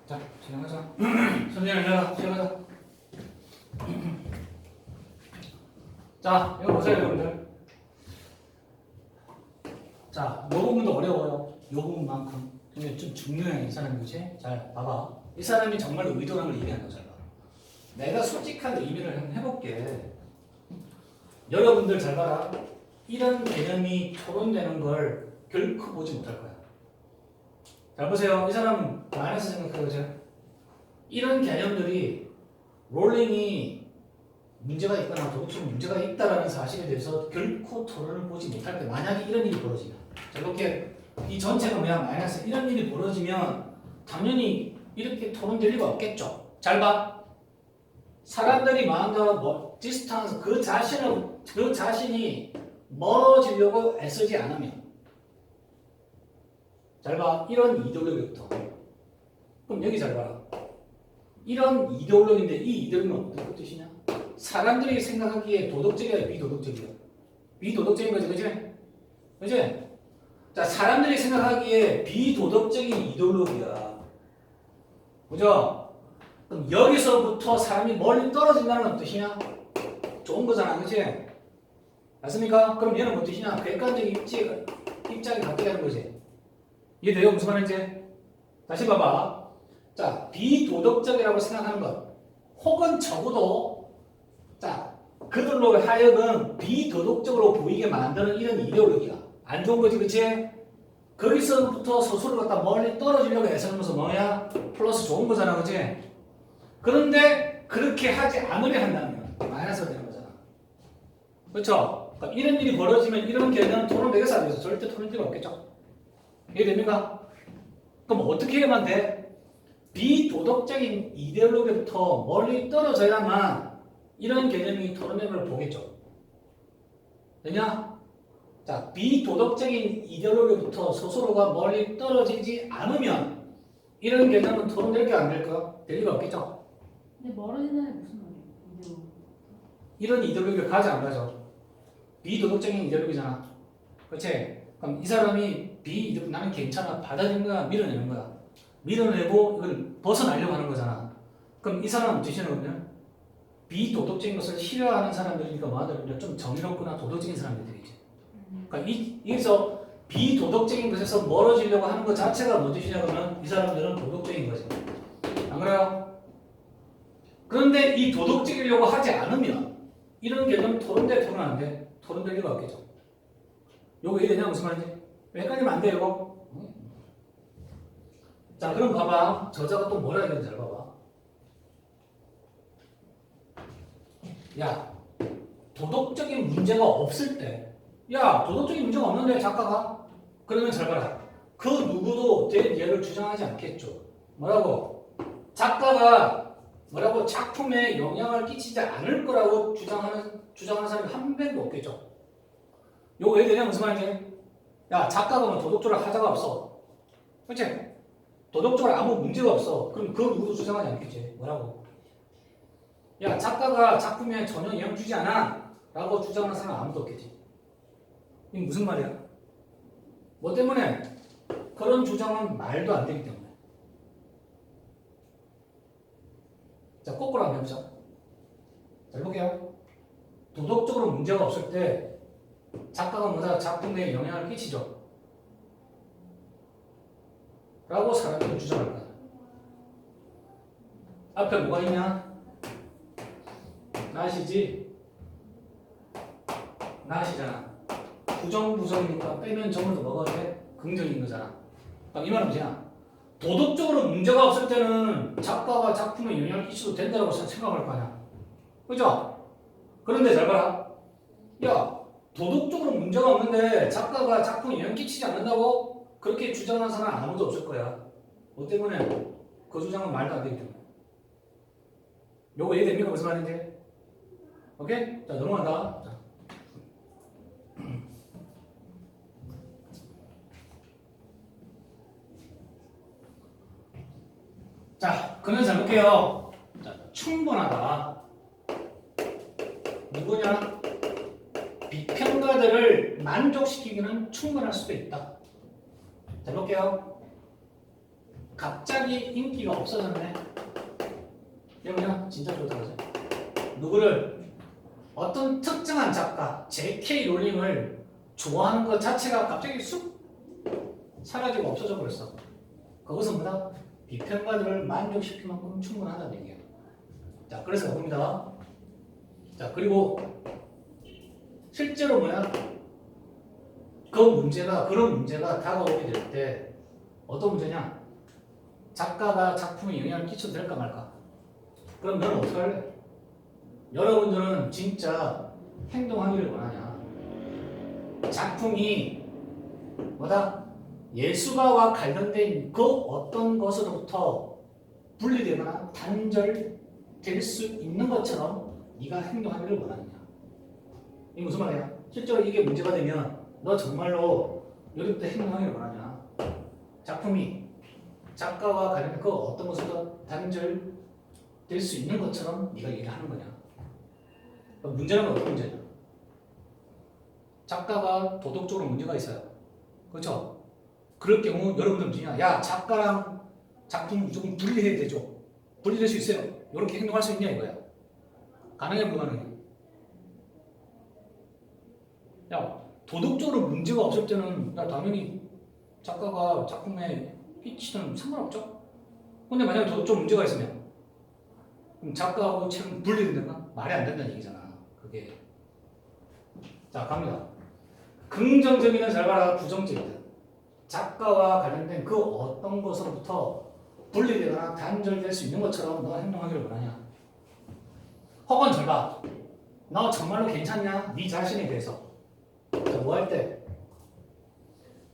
자, 진행하자. 선생님, 일어나, 시작하자. 자, 이거 보세요, 여러분들. 자, 이 부분도 어려워요. 이 부분만큼. 근데 좀 중요해, 이 사람이, 그치? 잘 봐봐. 이 사람이 정말 의도하는 걸 얘기하는 거잖아. 내가 솔직한 의미를 한번 해볼게. 여러분들 잘 봐라. 이런 개념이 토론되는 걸 결코 보지 못할 거야. 잘 보세요. 이 사람은 마이너스 생각해보세요. 이런 개념들이 롤링이 문제가 있거나 도덕적으로 문제가 있다는 사실에 대해서 결코 토론을 보지 못할 때 만약에 이런 일이 벌어지면 자 이렇게 이 전체가 뭐야 마이너스 이런 일이 벌어지면 당연히 이렇게 토론될 리가 없겠죠. 잘 봐. 사람들이 마음과 디스턴스 그 자신이 멀어지려고 애쓰지 않으면 잘 봐. 이런 이데올로기부터. 그럼 여기 잘 봐라. 이런 이데올로기인데 이 이데올로기는 어떤 뜻이냐? 사람들이 생각하기에 도덕적이야, 비도덕적이야? 비도덕적인 거지, 그지? 그지? 자, 사람들이 생각하기에 비도덕적인 이데올로기야. 그죠? 그럼 여기서부터 사람이 멀리 떨어진다는 건 뜻이냐? 좋은 거잖아, 그지? 맞습니까? 그럼 얘는 뭐 뜻이냐? 객관적인 입장이 바뀌는 거지. 이해돼요? 무슨 말인지? 다시 봐봐. 자, 비도덕적이라고 생각하는 것, 혹은 적어도, 자, 그들로 하여금 비도덕적으로 보이게 만드는 이런 이데올로기야. 안 좋은 거지, 그치? 거기서부터 스스로 갖다 멀리 떨어지려고 애쓰면서 뭐야? 플러스 좋은 거잖아, 그치? 그런데 그렇게 하지 않으려 한다면 마이너스가 되는 거잖아. 그렇죠? 그러니까 이런 일이 벌어지면 이런 개념 토론 되겠어, 안 되겠어? 절대 토론 필요 없겠죠? 이해됩니까? 그럼 어떻게 해야만 돼? 비도덕적인 이데올로기부터 멀리 떨어져야만 이런 개념이 토론되는 걸 보겠죠. 되냐? 자, 비도덕적인 이데올로기부터 스스로가 멀리 떨어지지 않으면 이런 개념은 토론될 게 안 될까? 될 리가 없겠죠. 근데 멀어진다는 무슨 말이에요? 이런 이데올로기를 가지 안 가죠. 비도덕적인 이데올로기잖아. 그렇지? 그럼 이 사람이 나는 괜찮아 받아들이는 거야 밀어내는 거야 밀어내고 이걸 벗어나려고 하는 거잖아. 그럼 이 사람은 뜻이거든요. 비도덕적인 것을 싫어하는 사람들이니까 뭐하더라도 좀 정의롭거나 도덕적인 사람들이지. 그러니까 여기서 비도덕적인 것에서 멀어지려고 하는 것 자체가 뭐 뜻이냐 그러면 이 사람들은 도덕적인 거지. 안 그래요? 그런데 이 도덕적이려고 하지 않으면 이런 개념 토론하는데 토론될 리가 없겠죠. 요거 이해되냐 무슨 말인지? 헷갈리면 안 돼, 이거. 자, 그럼 봐봐. 저자가 또 뭐라 했는지 잘 봐봐. 야, 도덕적인 문제가 없을 때, 야, 도덕적인 문제가 없는데 작가가? 그러면 잘 봐라. 그 누구도 된 예를 주장하지 않겠죠. 뭐라고? 작가가 뭐라고 작품에 영향을 끼치지 않을 거라고 주장하는 사람이 한 명도 없겠죠. 요거 이해되냐 무슨 말인지? 야, 작가가 뭐 도덕적으로 하자가 없어. 그치? 도덕적으로 아무 문제가 없어. 그럼 그 누구도 주장하지 않겠지. 뭐라고? 야, 작가가 작품에 전혀 영향 주지 않아. 라고 주장하는 사람 아무도 없겠지. 이게 무슨 말이야? 뭐 때문에? 그런 주장은 말도 안 되기 때문에. 자, 거꾸로 한번 해보자. 자, 해볼게요. 도덕적으로 문제가 없을 때 작가가 뭐다 작품에 영향을 끼치죠. 라고 사람들은 주장할 거야. 앞에 뭐가 있냐? 나시지? 나시잖아. 부정이니까 빼면 정으로 뭐가 돼? 긍정인 거잖아. 이 말은 뭐냐? 도덕적으로 문제가 없을 때는 작가가 작품에 영향을 끼쳐도 된다고 생각할 거 아니야. 그죠? 그런데 잘 봐라. 야, 도덕적으로 문제가 없는데 작가가 작품에 영향 끼치지 않는다고? 그렇게 주장하는 사람 아무도 없을 거야. 뭐 때문에? 그 주장은 말도 안 되기 때문에. 요거 이해됩니까? 무슨 말인지? 오케이? 자, 넘어간다. 자, 그러면 잘 볼게요. 자, 충분하다. 누구냐? 비평가들을 만족시키기는 충분할 수도 있다. 자, 볼게요. 갑자기 인기가 없어졌네. 이러면 진짜 좋다 그죠? 누구를 어떤 특정한 작가 J.K. 롤링을 좋아하는 것 자체가 갑자기 쑥 사라지고 없어져 버렸어. 그것은 뭐다? 비평가들을 만족시킬 만큼 충분하다는 얘기야. 자, 그래서 봅니다. 자, 그리고 실제로 뭐야? 그런 문제가 다가오게 될 때 어떤 문제냐? 작가가 작품에 영향을 끼쳐도 될까 말까? 그럼 너는 어떻게 할래? 여러분들은 진짜 행동하기를 원하냐? 작품이 뭐다? 예술가와 관련된 그 어떤 것으로부터 분리되거나 단절될 수 있는 것처럼 네가 행동하기를 원하느냐? 이게 무슨 말이야? 실제로 이게 문제가 되면 너 정말로 여기부터 행동하기를 원하냐? 작품이 작가와 관련된 그 어떤 것으로 단절될 수 있는 것처럼 네가 일을 하는 거냐? 문제는 어떤 문제냐? 작가가 도덕적으로 문제가 있어요. 그렇죠? 그럴 경우 여러분들 문제냐? 야, 작가랑 작품 무조건 분리해야 되죠. 분리될 수 있어요. 이렇게 행동할 수 있냐 이거야. 가능해 불가능해? 야, 도덕적으로 문제가 없을 때는 야, 당연히 작가가 작품에 끼치든 상관없죠. 근데 만약에 도덕적으로 문제가 있으면 그럼 작가하고 책은 분리된다? 말이 안 된다는 얘기잖아. 그게. 자, 갑니다. 긍정적이든 잘 봐라, 부정적이든 작가와 관련된 그 어떤 것으로부터 분리되거나 단절될 수 있는 것처럼 너가 행동하기를 원하냐? 혹은 잘 봐. 너 정말로 괜찮냐? 네 자신에 대해서. 자, 뭐 할 때?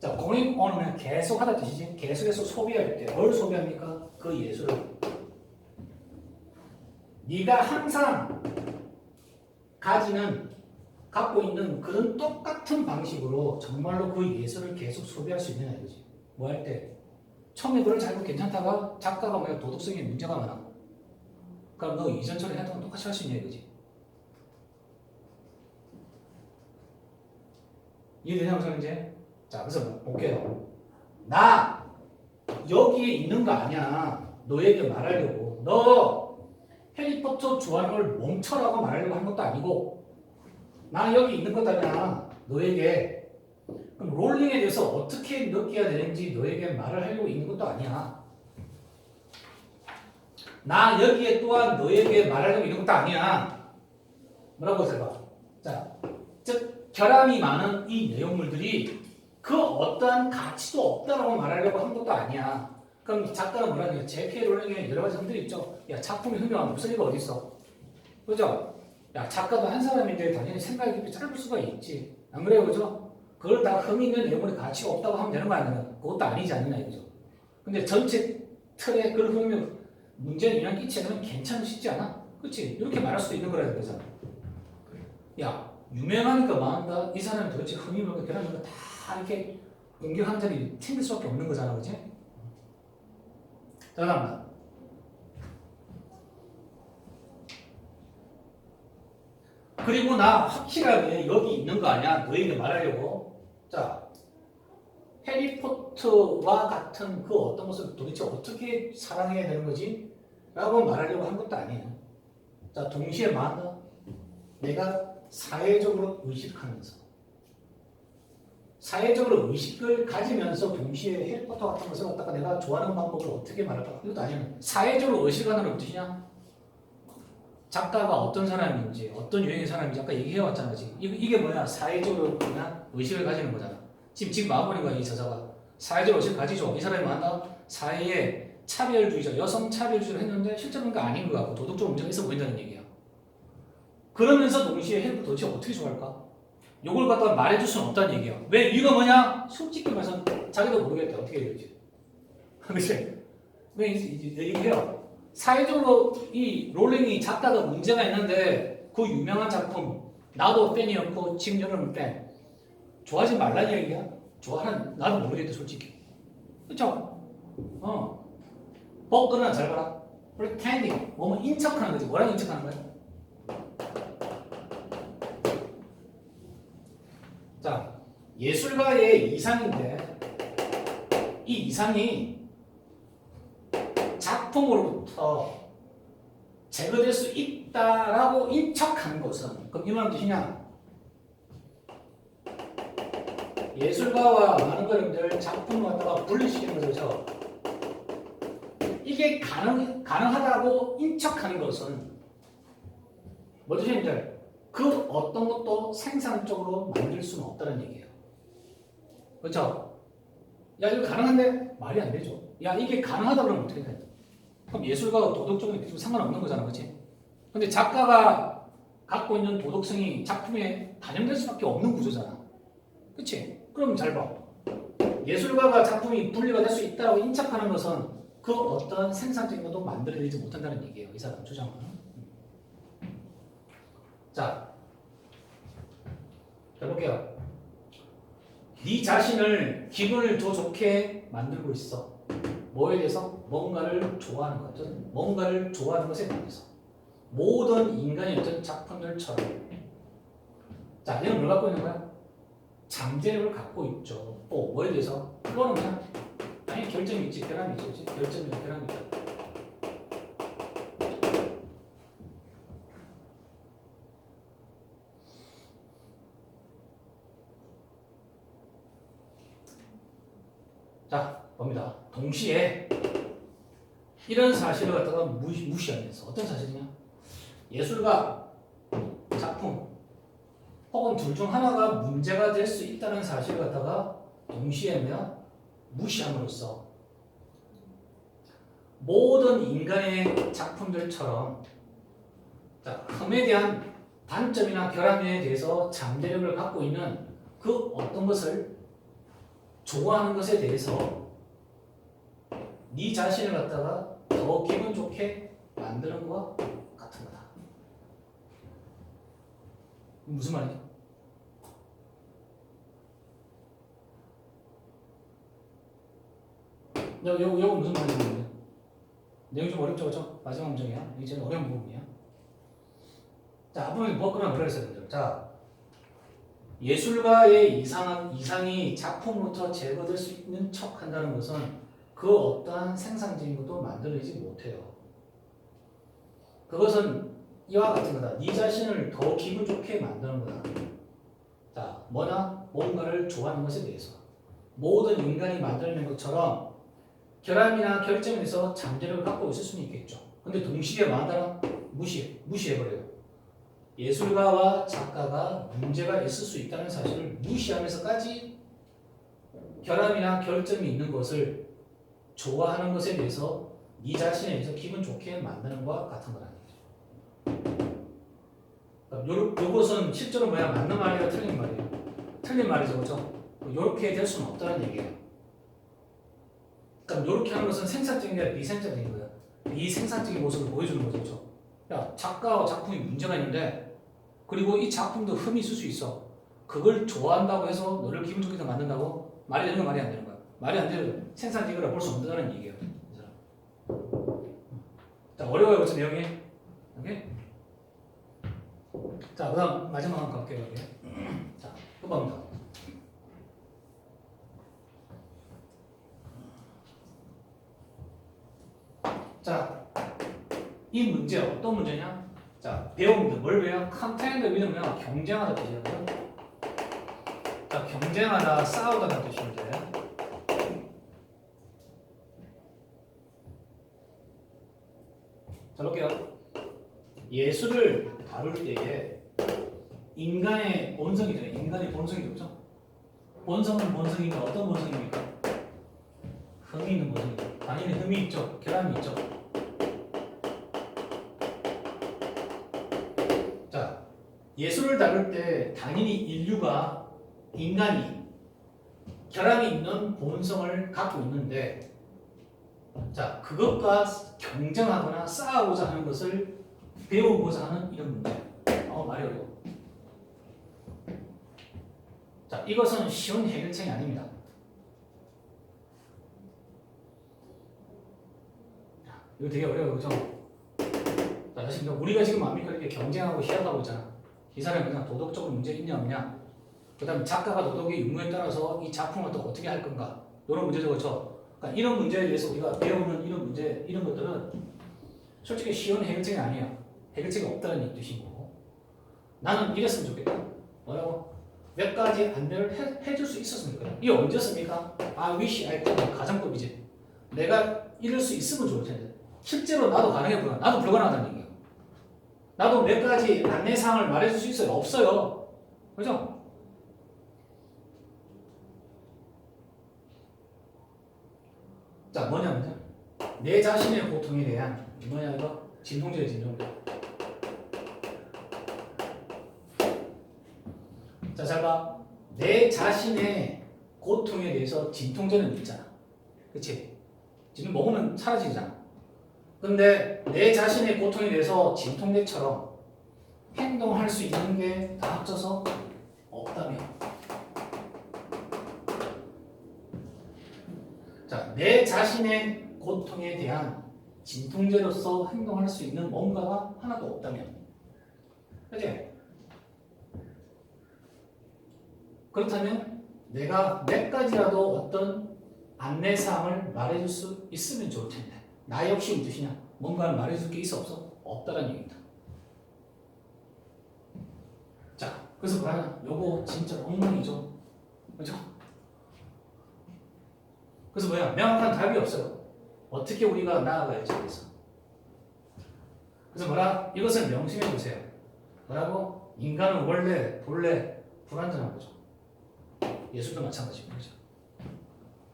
자, going on은 계속 하다 뜻이지. 계속해서 소비할 때 뭘 소비합니까? 그 예술을. 네가 항상 갖고 있는 그런 똑같은 방식으로 정말로 그 예술을 계속 소비할 수 있느냐 이거지. 뭐 할 때? 처음에 그걸 잘 괜찮다가 작가가 뭐야 도덕성에 문제가 많아. 그럼 너 이전처럼 했던 건 똑같이 할 수 있냐 이거지. 이해되냐 무슨 이제? 자, 그래서 볼게요. 나 여기에 있는 거 아니야. 너에게 말하려고. 너 해리포터 좋아하는 걸 멈춰라고 말하려고 한 것도 아니고 나 여기 있는 것 아니야. 너에게. 그럼 롤링에 대해서 어떻게 느껴야 되는지 너에게 말을 하려고 있는 것도 아니야. 나 여기에 또한 너에게 말하려고 있는 것도 아니야. 뭐라고 해봐. 자, 즉 결함이 많은 이 내용물들이 그 어떠한 가치도 없다라고 말하려고 한 것도 아니야. 그럼 작가는 뭐라는 J.K. 롤링에 여러 가지 흔들이 있죠. 야, 작품이 흥미가 무슨 리가 어디 있어? 그죠? 야, 작가도 한 사람인데 당연히 생각이 짧을 수가 있지. 안 그래요, 그죠? 그걸 다 흥미 있는 내용물의 가치가 없다고 하면 되는 거 아니야? 그것도 아니지 않느냐, 이거죠. 근데 전체 틀에 그런 흥미 문제는 영향 끼치면 괜찮으시지 않아? 그렇지? 이렇게 말할 수도 있는 거라 그러잖아. 야, 유명하니까 망한다. 이 사람이 도대체 흥미로운 결함인 거 다 이렇게 공격하는 자리 챙길 수밖에 없는 거잖아, 그렇지? 자, 다음. 그리고 나 확실하게 여기 있는 거 아니야? 너에게 말하려고. 자, 해리포터와 같은 그 어떤 것을 도대체 어떻게 사랑해야 되는 거지? 라고 말하려고 한 것도 아니에요. 자, 동시에 말한다. 내가 사회적으로 의식하면서. 사회적으로 의식을 가지면서 동시에 해리포터 같은 것을 갖다가 내가 좋아하는 방법을 어떻게 말할까? 이것도 아니에요. 사회적으로 의식하는 건 뜻이냐? 작가가 어떤 사람인지, 어떤 유형의 사람인지 아까 얘기해왔잖아, 지금. 이게 뭐야? 사회적으로 그냥 의식을 가지는 거잖아. 지금 마음버린 거야, 이 저자가. 사회적으로 의식을 가지죠. 이 사람이 뭐한다? 사회의 차별주의자, 여성 차별주의를 했는데 실제로는 그 아닌 것 같고 도덕적 문제가 있어 보인다는 얘기야. 그러면서 동시에 해리포터 도대체 어떻게 좋아할까? 요걸 갖다가 말해줄 수는 없다는 얘기야. 왜? 이유가 뭐냐? 솔직히 말해서 자기도 모르겠대. 어떻게 해야 될지. 그치? 왜 얘기해요? 사회적으로 이 롤링이 작가가 문제가 있는데 그 유명한 작품 나도 팬이었고 지금 여러분 팬 좋아하지 말라는 얘기야. 좋아하는 나도 모르겠대 솔직히. 그쵸? 그러나 잘 봐라. pretending 뭐뭐 인척하는 거지. 뭐라고 인척하는 거야? 자, 예술가의 이상인데 이 이상이 작품으로부터 제거될 수 있다라고 인척하는 것은 그럼 이 말은 뜻이냐? 예술가와 많은 그림들 작품을 갖다가 분리시키는 거죠. 이게 가능하다고 인척하는 것은 뭐죠, 선생님들? 그 어떤 것도 생산적으로 만들 수는 없다는 얘기예요. 그렇죠? 야, 이거 가능한데? 말이 안 되죠. 야, 이게 가능하다 그러면 어떻게 돼? 그럼 예술가가 도덕적으로 상관없는 거잖아, 그렇지? 근데 작가가 갖고 있는 도덕성이 작품에 반영될 수밖에 없는 구조잖아. 그치? 그럼 잘 봐. 예술가가 작품이 분리가 될 수 있다고 인척하는 것은 그 어떤 생산적인 것도 만들어내지 못한다는 얘기예요. 이 사람 주장은. 자, 해볼게요. 네 자신을 기분을 더 좋게 만들고 있어. 뭐에 대해서? 뭔가를 좋아하는 것. 뭔가를 좋아하는 것에 대해서. 모든 인간의 어떤 작품들처럼. 자, 얘는 뭘 갖고 있는 거야? 잠재력을 갖고 있죠. 뭐에 대해서? 그거는 그냥 아니 결점이 있지, 결함이 있지, 결점이 있지, 결함이 있다. 자, 봅니다. 동시에 이런 사실을 갖다가 무시하면서 어떤 사실이냐? 예술가, 작품 혹은 둘 중 하나가 문제가 될 수 있다는 사실을 갖다가 동시에 무시함으로써 모든 인간의 작품들처럼 흠에 대한 단점이나 결함에 대해서 잠재력을 갖고 있는 그 어떤 것을 좋아하는 것에 대해서 네 자신을 갖다가 더 기분 좋게 만드는 것과 같은 거다. 무슨 말이죠? 요거 무슨 말인지 내용 좀 어렵죠, 그렇죠? 마지막 문장이야. 이게 제일 어려운 부분이야. 자, 앞부분에 뭐라 그랬어야 된다. 자, 예술가의 이상이 작품부터 제거될 수 있는 척한다는 것은 그 어떠한 생산적인 것도 만들어내지 못해요. 그것은 이와 같은 거다. 네 자신을 더 기분 좋게 만드는 거다. 자, 뭐냐? 뭔가를 좋아하는 것에 대해서. 모든 인간이 만들어낸 것처럼 결함이나 결점에서 잠재력을 갖고 있을 수는 있겠죠. 근데 동시에 말하다가 무시해버려요. 예술가와 작가가 문제가 있을 수 있다는 사실을 무시하면서까지 결함이나 결점이 있는 것을 좋아하는 것에 대해서 네 자신에 대해서 기분 좋게 만드는 것과 같은 거라는 거죠. 요것은 실제로 맞는 말이야, 틀린 말이에요? 틀린 말이죠, 그렇죠? 이렇게 될 수는 없다는 얘기예요. 그러니까 이렇게 하는 것은 생산적인 게 아니라 비생산적인 거야. 비생산적인 모습을 보여주는 거죠, 그렇죠? 야, 작가와 작품이 문제가 있는데, 그리고 이 작품도 흠이 있을 수 있어. 그걸 좋아한다고 해서 너를 기분 좋게 만든다고? 말이 되는 거 말이 안 되는 거야. 말이 안 되는 생산적이라 볼 수 없다는 얘기예요. 자, 어려워요, 그렇죠, 내용이? 오케이? 자, 그 다음 마지막 한 번 갈게요, 여기. 자, 또 봅니다. 자, 이 문제 어떤 문제냐? 자, 배웁니다. 뭘 배워요? 컨텐트 위는 경쟁하다 뜻이에요. 자, 경쟁하다, 싸우다는 뜻인데. 자, 볼게요. 예술을 다룰 때에 인간의 본성이잖아요. 인간의 본성이 없죠? 본성은 본성인가? 어떤 본성입니까? 흠이 있는 본성이죠. 당연히 흠이 있죠. 결함이 있죠. 자, 예술을 다룰 때 당연히 인간이 결함이 있는 본성을 갖고 있는데, 자, 그것과 경쟁하거나 싸우고자 하는 것을 배우고자 하는 이런 문제. 말이 어려워. 자, 이것은 쉬운 해결책이 아닙니다. 이거 되게 어려워요, 그죠? 자, 사실 우리가 지금 뭡니까? 이렇게 경쟁하고 희약하고 있잖아. 이 사람이 그냥 도덕적으로 문제 있냐 없냐? 그 다음에 작가가 도덕의 유무에 따라서 이 작품을 또 어떻게 할 건가? 이런 문제죠, 그렇죠? 그러니까 이런 문제에 대해서 우리가 배우는 이런 문제, 이런 것들은 솔직히 쉬운 해결책이 아니야. 해결책이 없다는 뜻이고. 나는 이랬으면 좋겠다. 뭐라고? 몇 가지 안내를 해줄 수 있었으면 좋겠다. 이게 언제 씁니까? I wish I could. 가정법이지. 내가 이럴 수 있으면 좋을 텐데. 실제로 나도 가능해 보여. 나도 불가능하다는 얘기야. 나도 몇 가지 안내사항을 말해줄 수 있어요? 없어요. 그죠? 자, 뭐냐면요. 내 자신의 고통에 대한, 뭐냐, 이거? 진통제야, 진통제. 자, 잘 봐. 내 자신의 고통에 대해서 진통제는 있잖아. 그치? 지금 먹으면 사라지잖아. 근데 내 자신의 고통에 대해서 진통제처럼 행동할 수 있는 게 다 합쳐서 없다며. 자, 내 자신의 고통에 대한 진통제로서 행동할 수 있는 뭔가가 하나도 없다며. 그치? 그렇다면 내가 몇 가지라도 어떤 안내사항을 말해줄 수 있으면 좋을 텐데 나 역시 무엇이냐? 뭔가를 말해줄 게 있어 없어? 없다는 얘기입니다. 자, 그래서 뭐냐? 요거 진짜 엉망이죠. 그렇죠? 그래서 뭐야? 명확한 답이 없어요. 어떻게 우리가 나아가야지 그래서. 그래서 뭐라? 이것을 명심해 보세요. 뭐라고? 인간은 본래 불완전한 거죠. 예술도 마찬가지고 그렇죠.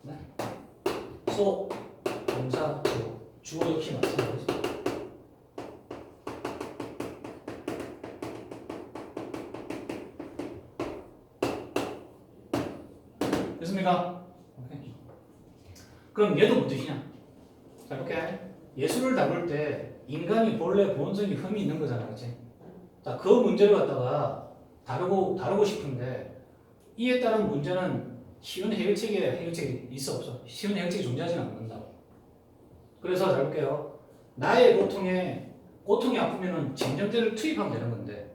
네? 소, 동사, 주어 역시 마찬가지죠. 됐습니까? 오케이. 그럼 얘도 뭔 뜻이냐? 자, 이렇게 예술을 다룰 때 인간이 본래 본성이 흠이 있는 거잖아, 그렇지? 자, 그 문제를 갖다가 다루고 싶은데 이에 따른 문제는 쉬운 해결책이 있어 없어? 쉬운 해결책이 존재하지는 않는다고. 그래서 잘 볼게요. 나의 고통이 아프면은 진정제를 투입하면 되는 건데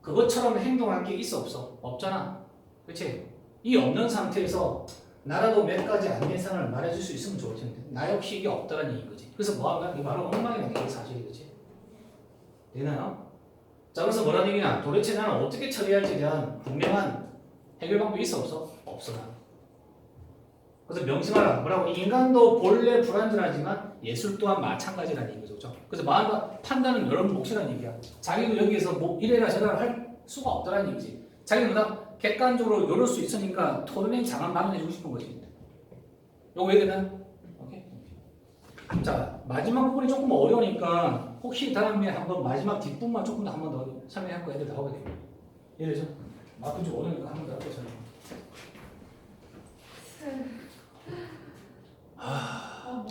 그것처럼 행동할 게 있어 없어? 없잖아. 그렇지? 이 없는 상태에서 나라도 몇 가지 안내사항을 말해줄 수 있으면 좋을 텐데 나 역시 이게 없다는 얘기인 거지. 그래서 뭐하면 이 바로 엉망이라는 게 사실이지. 되나요? 자, 그래서 뭐라는 얘기냐? 도대체 나는 어떻게 처리할지에 대한 분명한 해결 방법이 있어 없어? 없어. 그래서 명심하라. 뭐라고? 인간도 본래 불완전하지만 예술 또한 마찬가지라는 얘기죠. 그렇죠? 그래서 마음과 판단은 여러분 몫이라는 얘기야. 자기도 여기에서 뭐 이래라 저래라 할 수가 없다는 얘기지. 자기는 다 객관적으로 요럴 수 있으니까 토론의 장을 마련해주고 싶은 거지. 요거 이해되나요? 오케이. 자, 마지막 부분이 조금 어려우니까 혹시 다음에 한번 마지막 뒷부분만 조금 더 한 번 더 설명할 거 애들 나오게 돼요. 예를 들어서 마크 좀 어려우니까 한 번 더 할게요.